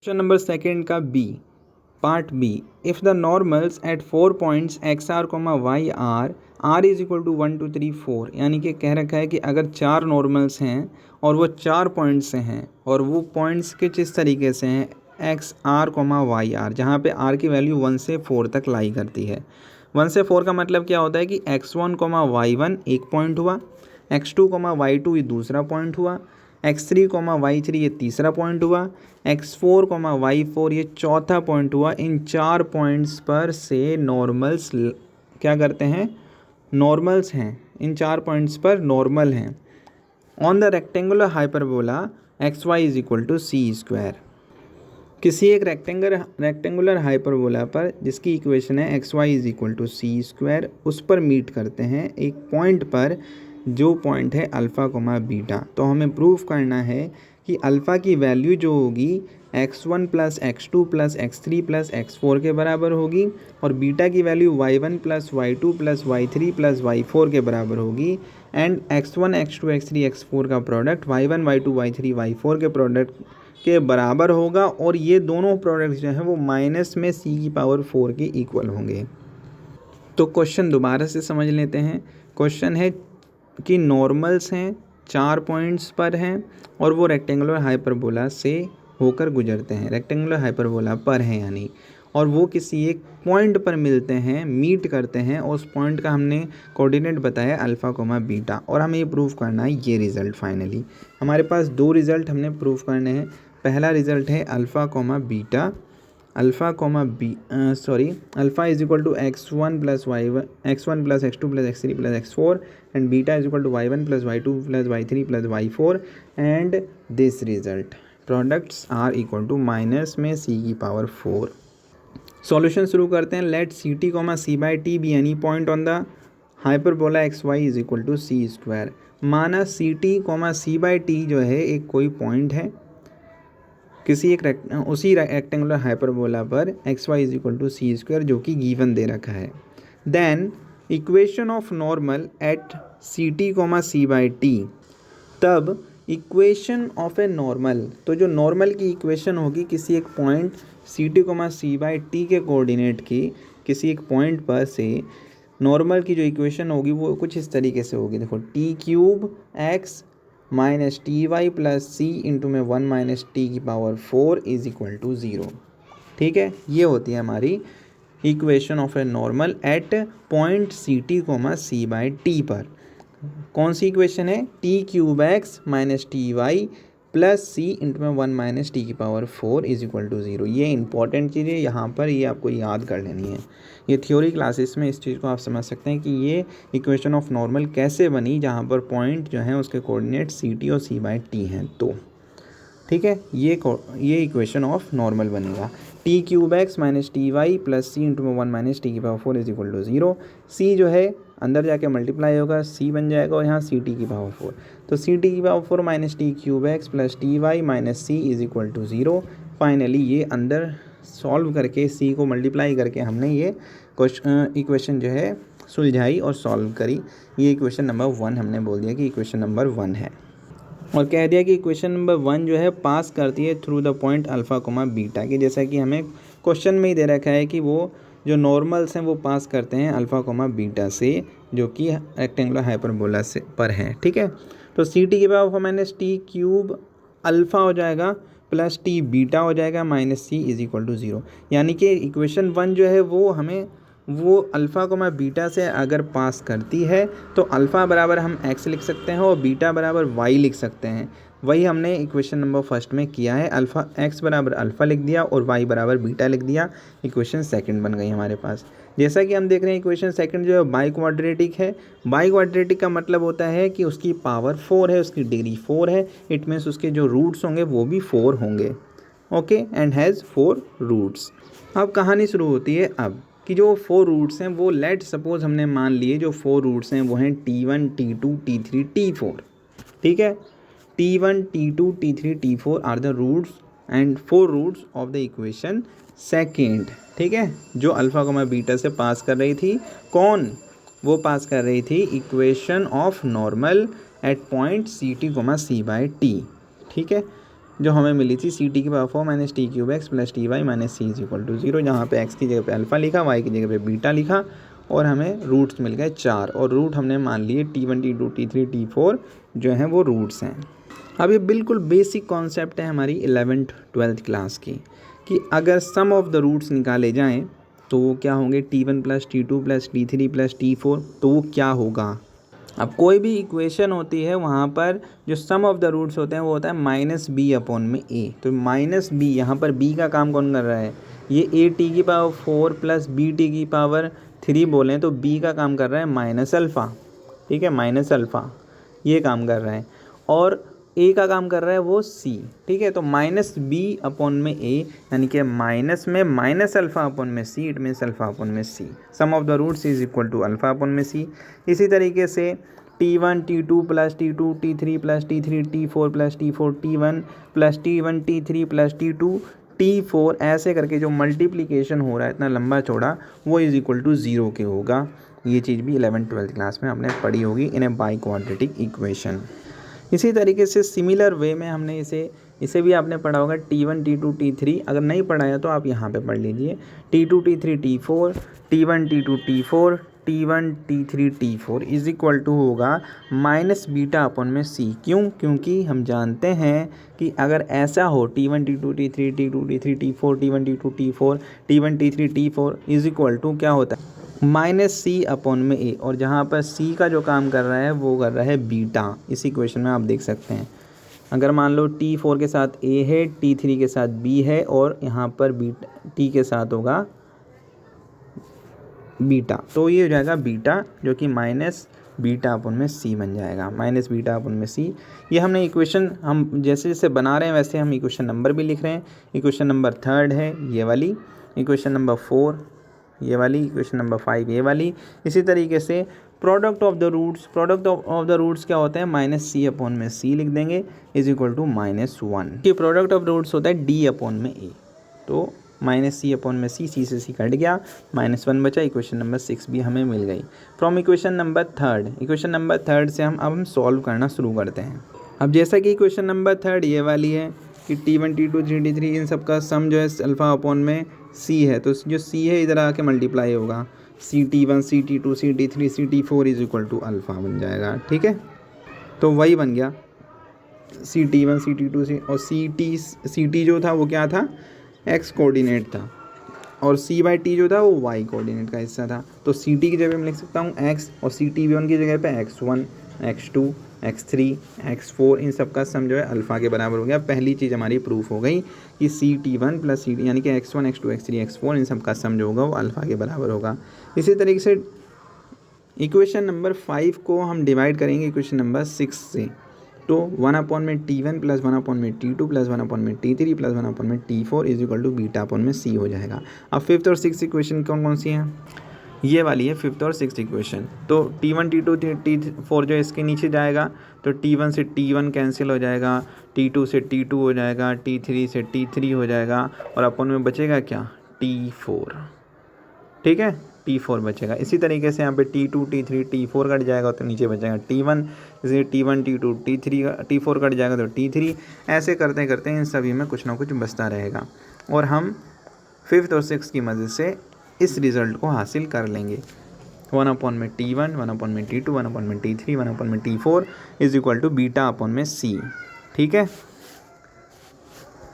Question number second का B, part B, if the normals at 4 points X R comma Y R is equal to 1 2 3 4, यानी कि कह रखा है कि अगर 4 नॉर्मल्स हैं और वो 4 पॉइंट्स से हैं और वो पॉइंट्स के किस तरीके से हैं, X R comma Y R, जहाँ पे आर की वैल्यू 1 से 4 तक लाई करती है। 1 से 4 का मतलब क्या होता है कि x1 कोमा y1 एक पॉइंट हुआ, x2 कोमा y2 ये दूसरा पॉइंट हुआ, x3 कोमा y3 ये तीसरा पॉइंट हुआ, x4 कोमा y4 ये चौथा पॉइंट हुआ। इन 4 पॉइंट्स पर से नॉर्मल्स क्या करते हैं, नॉर्मल्स हैं, इन 4 पॉइंट्स पर नॉर्मल हैं on the rectangular hyperbola xy is equal to C square. किसी एक रेक्टेंगुलर हाइपरबोला पर जिसकी इक्वेशन है X Y is equal to C square, उस पर मीट करते हैं एक पॉइंट पर जो पॉइंट है अल्फ़ा कोमा बीटा। तो हमें प्रूफ करना है कि अल्फ़ा की वैल्यू जो होगी x1 plus x2 plus x3 plus x4 के बराबर होगी और बीटा की value y1 plus y2 plus y3 plus y4 के बराबर होगी। And x1 x2 x3 x4 का product y1 y2 y3 y4 के प्रोडक्ट के बराबर होगा और ये दोनों प्रोडक्ट्स जो हैं वो माइनस में c⁴ के इक्वल होंगे। तो क्वेश्चन दोबारा से समझ लेते हैं। क्वेश्चन है कि नॉर्मल्स हैं, 4 पॉइंट्स पर हैं और वो रेक्टेंगुलर हाइपरबोला से होकर गुजरते हैं, रेक्टेंगुलर हाइपरबोला पर हैं यानी, और वो किसी एक पॉइंट पर मिलते हैं, मीट करते हैं और उस पॉइंट का हमने कोऑर्डिनेट बताया अल्फ़ा कोमा बीटा, और हमें ये प्रूफ करना है ये रिज़ल्ट। फाइनली हमारे पास 2 रिज़ल्ट हमने प्रूफ करने हैं। पहला रिज़ल्ट है alpha comma beta, alpha is equal to x1 plus y1 x1 plus x2 plus x3 plus x4 and beta is equal to y1 plus y2 plus y3 plus y4 and this result products are equal to minus में c⁴। Solution शुरू करते हैं। Let C T comma C by T be any point on the hyperbola X Y is equal to C square. माना C T comma C by T जो है एक कोई point है किसी एक उसी रेक्टेंगुलर हाइपरबोला पर X Y is equal to C square जो कि गिवन दे रखा है। Then equation of normal at C T comma C by T, तब इक्वेशन ऑफ ए नॉर्मल, तो जो नॉर्मल की इक्वेशन होगी किसी एक point C T comma C by T के कोऑर्डिनेट की किसी एक पॉइंट पर से नॉर्मल की जो इक्वेशन होगी वो कुछ इस तरीके से होगी। देखो t³ x minus T Y plus C into में 1 minus t⁴ is equal to 0। ठीक है, ये होती है हमारी equation of a normal at point C T comma C by T पर। कौन सी इक्वेशन है, t³ x minus T Y plus C into में 1 minus t⁴ is equal to 0। ये इंपॉर्टेंट चीज़ है यहाँ पर, ये आपको याद कर लेनी है। ये थ्योरी क्लासेस में इस चीज़ को आप समझ सकते हैं कि ये इक्वेशन ऑफ नॉर्मल कैसे बनी जहाँ पर पॉइंट जो है उसके कोऑर्डिनेट सी टी और सी बाई टी हैं। तो ठीक है, ये इक्वेशन ऑफ नॉर्मल बनेगा t³ x minus T Y plus C into में 1 minus t⁴ is equal to 0। C जो है अंदर जाके मल्टीप्लाई होगा, सी बन जाएगा और यहाँ ct⁴, तो ct⁴ minus t³ x plus T Y minus C is equal to 0। Finally ये अंदर सॉल्व करके सी को मल्टीप्लाई करके हमने ये इक्वेशन जो है सुलझाई और सॉल्व करी। ये इक्वेशन नंबर 1 हमने बोल दिया कि इक्वेशन नंबर 1 है, और कह दिया कि इक्वेशन नंबर 1 जो है पास करती है through the point alpha comma beta के, जैसा कि हमें क्वेश्चन में ही दे रखा है कि वो जो नॉर्मल्स हैं वो पास करते हैं अल्फ़ा कोमा बीटा से जो कि रेक्टेंगुलर हाइपरबोला से पर हैं। ठीक है, तो c⁴ माइनस t³ अल्फ़ा हो जाएगा प्लस t बीटा हो जाएगा minus c is equal to 0। यानी कि इक्वेशन 1 जो है वो हमें वो अल्फ़ा कोमा बीटा से अगर पास करती है तो अल्फ़ा बराबर हम x लिख सकते हैं और बीटा बराबर y लिख सकते हैं। वही हमने इक्वेशन नंबर फर्स्ट में किया है, अल्फ़ा x बराबर अल्फ़ा लिख दिया और y बराबर बीटा लिख दिया। इक्वेशन सेकंड बन गई हमारे पास। जैसा कि हम देख रहे हैं इक्वेशन सेकंड जो है बाई क्वाड्रेटिक है। बाई क्वाड्रेटिक का मतलब होता है कि उसकी पावर 4 है, उसकी डिग्री 4 है, इट मीन्स उसके जो रूट्स होंगे वो भी 4 होंगे। Okay, and has 4 roots. अब कहानी शुरू होती है अब कि जो 4 रूट्स हैं वो लेट सपोज हमने मान लिए जो 4 रूट्स हैं वो हैं t1 t2 t3 t4। ठीक है, t1 t2 t3 t4 are the roots and 4 roots of the equation second. ठीक है, जो अल्फ़ा कोमा बीटा से पास कर रही थी, कौन, वो पास कर रही थी equation of normal at point C T comma C by T. ठीक है, जो हमें मिली थी सी टी की power 4 minus T cube X plus T Y minus C is equal to 0, जहाँ पे एक्स की जगह पे अल्फ़ा लिखा, वाई की जगह पे बीटा लिखा और हमें रूट्स मिल गए 4 और रूट हमने मान लिए T1 T2 T3 T4 जो हैं वो रूट्स हैं। अब ये बिल्कुल बेसिक कॉन्सेप्ट है हमारी 11th 12th क्लास की कि अगर सम ऑफ द रूट्स निकाले जाएं तो वो क्या होंगे T1 plus T2 plus T3 plus T4, तो वो क्या होगा। अब कोई भी इक्वेशन होती है वहाँ पर जो सम ऑफ द रूट्स होते हैं वो होता है माइनस बी अपॉन में ए। तो माइनस बी, यहाँ पर बी का काम कौन कर रहा है, ये ए टी की पावर 4 प्लस बी टी की पावर 3 बोलें तो बी का काम कर रहा है माइनस अल्फ़ा, ठीक है, माइनस अल्फ़ा ये काम कर रहा है, और ए का काम कर रहा है वो सी, ठीक है। तो माइनस बी अपॉन में ए यानी कि माइनस में माइनस अल्फ़ा अपॉन में C, it means alpha upon में C, sum of the roots is equal to alpha upon में सी। इसी तरीके से T1 T2 plus T2 T3 plus T3 T4 plus T4 T1 plus T1 T3 plus T2 T4 ऐसे करके जो multiplication हो रहा है इतना लंबा चौड़ा वो इज़ इक्वल टू 0 के होगा। ये चीज़ भी 11th 12th क्लास में आपने पढ़ी होगी इन ए बाई क्वाड्रेटिक इक्वेशन। इसी तरीके से सिमिलर वे में हमने इसे भी आपने पढ़ा होगा T1 T2 T3, अगर नहीं पढ़ाया तो आप यहाँ पे पढ़ लीजिए T2 T3 T4 T1 T2 T4 T1 T3 T4 is equal to होगा माइनस बीटा अपॉन में सी। क्यों, क्योंकि हम जानते हैं कि अगर ऐसा हो T1 T2 T3 T2 T3 T4 T1 T2 T4 T1 T3 T4 is equal to क्या होता है माइनस सी अपॉन में ए, और जहाँ पर सी का जो काम कर रहा है वो कर रहा है बीटा। इस इक्वेशन में आप देख सकते हैं अगर मान लो T4 के साथ ए है, T3 के साथ बी है और यहाँ पर बीटा टी के साथ होगा बीटा, तो ये हो जाएगा बीटा जो कि माइनस बीटा अपॉन में सी बन जाएगा, माइनस बीटा अपॉन में सी। ये हमने इक्वेशन हम जैसे जैसे बना रहे हैं वैसे हम इक्वेशन नंबर भी लिख रहे हैं। इक्वेशन नंबर 3 है ये वाली, इक्वेशन नंबर 4 ये वाली, इक्वेशन नंबर 5 ये वाली। इसी तरीके से प्रोडक्ट ऑफ द रूट्स क्या होता है माइनस सी अपॉन में सी लिख देंगे इज इक्वल टू -1। कि प्रोडक्ट ऑफ रूट्स होता है डी अपॉन में ए, तो माइनस सी अपॉन में सी से सी कट गया, -1 बचा। इक्वेशन नंबर 6 भी हमें मिल गई from equation number 3। Equation number 3 से हम सॉल्व करना शुरू करते हैं। अब जैसा कि इक्वेशन नंबर 3 ये वाली है कि T1 T2 T3 इन सब का सम जो है अल्फ़ा अपॉन में सी है, तो जो सी है इधर आके मल्टीप्लाई होगा CT1 CT2 CT3 CT4 is equal to alpha बन जाएगा, ठीक है। तो वही बन गया CT1 CT2 और CT जो था वो क्या था एक्स कोऑर्डिनेट था और C/T जो था वो वाई कोऑर्डिनेट का हिस्सा था। तो CT की जगह मैं लिख सकता हूँ एक्स और CT1 की जगह पे x1 x2 x3 x4 इन सब का सम जो है अल्फ़ा के बराबर हो गया। पहली चीज़ हमारी प्रूफ हो गई कि CT1 प्लस CT यानी कि x1 x2 x3 x4 इन सब का सम जो होगा वो अल्फ़ा के बराबर होगा। इसी तरीके से इक्वेशन नंबर 5 को हम डिवाइड करेंगे इक्वेशन नंबर 6 से, तो 1 अपॉन में T1 प्लस 1 अपॉन में T2 प्लस 1 अपॉन में T3 प्लस 1 अपॉन में T4 is equal to beta upon में C हो जाएगा। अब 5th और 6th इक्वेशन कौन कौन सी हैं, ये वाली है 5th और 6th इक्वेशन। तो T1 T2 T4 जो इसके नीचे जाएगा तो T1 से T1 कैंसिल हो जाएगा, T2 से T2 हो जाएगा, T3 से T3 हो जाएगा और अपन में बचेगा क्या T4, ठीक है, T4 बचेगा। इसी तरीके से यहाँ पे T2 T3 T4 कट जाएगा तो नीचे बचेगा T1, जैसे T1 T2 T4 कट जाएगा तो T3। ऐसे करते करते इन सभी में कुछ ना कुछ बचता रहेगा और हम 5th और 6th की मदद से इस रिज़ल्ट को हासिल कर लेंगे। 1 अपॉन में T1 1 अपॉन में T2 1 अपॉन में T3 1 अपॉन में T4 is equal to beta upon में C, ठीक है।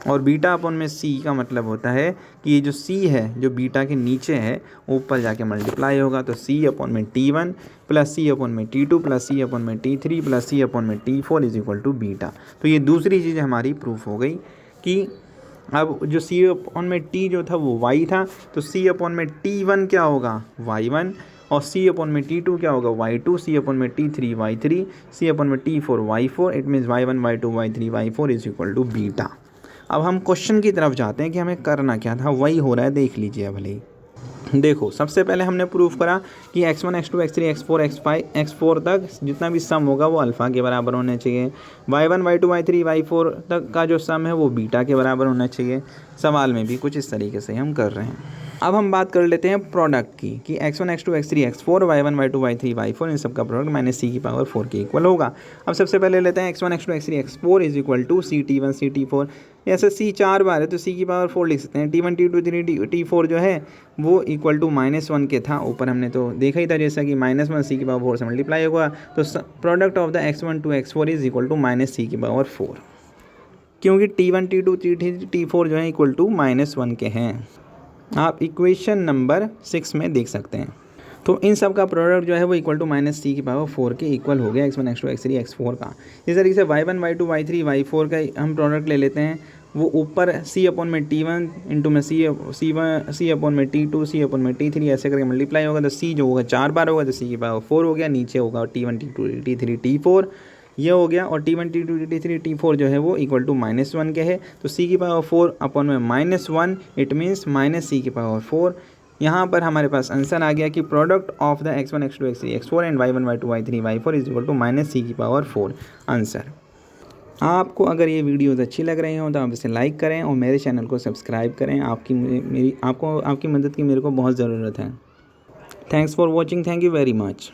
और बीटा अपॉन में C का मतलब होता है कि ये जो C है जो बीटा के नीचे है ऊपर जाके मल्टीप्लाई होगा, तो C अपॉन में T1 प्लस C अपॉन में T2 प्लस C अपॉन में T3 प्लस C अपॉन में T4 is equal to beta. तो ये दूसरी चीज़ हमारी प्रूफ हो गई कि अब जो C अपॉन में T जो था वो Y था, तो C अपॉन में T1 क्या होगा Y1 और C अपॉन में T2 क्या होगा Y2, C अपॉन में T3 Y3, C अपॉन में T4 Y4, it means Y1 Y2 Y3 Y4 is equal to beta. अब हम क्वेश्चन की तरफ जाते हैं कि हमें करना क्या था, वही हो रहा है, देख लीजिए। भले ही देखो, सबसे पहले हमने प्रूफ करा कि x1 x2 x3 x4 x5 x4 तक जितना भी सम होगा वो अल्फ़ा के बराबर होने चाहिए। y1 y2 y3 y4 तक का जो सम है वो बीटा के बराबर होना चाहिए। सवाल में भी कुछ इस तरीके से हम कर रहे हैं। अब हम बात कर लेते हैं प्रोडक्ट की कि x1 x2 x3 x4 y1 y2 y3 y4 इन सब का प्रोडक्ट माइनस सी की पावर 4 के इक्वल होगा। अब सबसे पहले लेते हैं x1 x2 x3 x4 is equal to C T1 C T4। ऐसे सी 4 बार है तो सी की पावर 4 लिख सकते हैं। T1 T2 T4 जो है वो इक्वल टू -1 के था, ऊपर हमने तो देखा ही था जैसा कि -1 सी की पावर 4 से मल्टीप्लाई होगा, तो product of the x1 to x4 is equal to minus C की पावर 4, क्योंकि T1 T2 T3 T4 जो है इक्वल टू -1 के हैं। आप इक्वेशन नंबर 6 में देख सकते हैं। तो इन सब का प्रोडक्ट जो है वो इक्वल टू माइनस सी की पावर 4 के इक्वल हो गया x1 x2 x3 x4 का। इस तरीके से y1 y2 y3 y4 का हम प्रोडक्ट ले लेते हैं, वो ऊपर c अपॉन में T1 इंटू में c अपॉन में T2 c अपॉन में T3 ऐसे करके मल्टीप्लाई होगा, तो c जो होगा 4 बार होगा तो c की पावर 4 हो गया, नीचे होगा T1 T2 T3 T4 ये हो गया, और T1 T2 T3 T4 जो है वो इक्वल टू -1 के है, तो c की पावर 4 अपॉन में -1 इट मीन्स माइनस सी की पावर 4। यहाँ पर हमारे पास आंसर आ गया कि product of the x1 x2 x3 x4 and y1 y2 y3 y4 is equal to minus C की पावर 4 आंसर। आपको अगर ये वीडियोस अच्छी लग रही हो तो आप इसे लाइक करें और मेरे चैनल को सब्सक्राइब करें। आपकी मदद की मेरे को बहुत ज़रूरत है। Thanks for watching, thank you very much.